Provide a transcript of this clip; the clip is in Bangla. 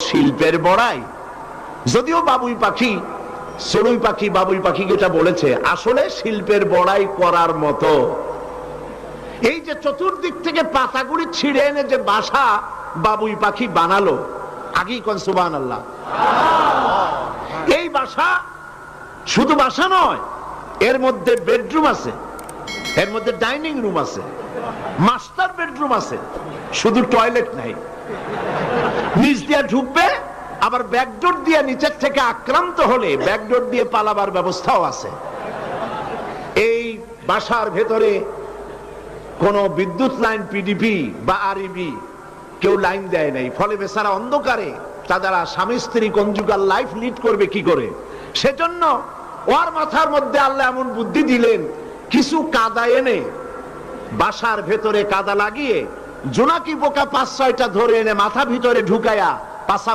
শিল্পের বড়াই। যদিও বাবুই পাখি, চড়ুই পাখি বাবুই পাখি যেটা বলেছে, আসলে শিল্পের বড়াই করার মতো। এই যে চতুর্দিক থেকে পাতাগুড়ি ছিঁড়ে এনে যে বাসা বাবুই পাখি বানালো, আগেই কোন সুবহানাল্লাহ। এই বাসা শুধু বাসা নয়, এর মধ্যে বেডরুম আছে, এর মধ্যে ডাইনিং রুম আছে, মাস্টার বেডরুম আছে, শুধু টয়লেট নাই। নিচ দিয়ে ঢুকবে, আবার ব্যাকডোর দিয়ে নিচের থেকে আক্রান্ত হলে ব্যাকডোর দিয়ে পালাবার ব্যবস্থাও আছে। এই বাসার ভেতরে কোন বিদ্যুৎ লাইন পিডিপি বা আরইবি কেউ লাইন দেয় নাই, ফলে বেচারা অন্ধকারে তারা স্বামী স্ত্রী কনজুগাল লাইফ লিড করবে কি করে। সেজন্য ওর মাথার মধ্যে আল্লাহ এমন বুদ্ধি দিলেন, কিছু কাদা এনে বাসার ভেতরে কাদা লাগিয়ে জোনাকি পোকা 5-6টা ধরে এনে মাথা ভিতরে ঢুকায়া পাছা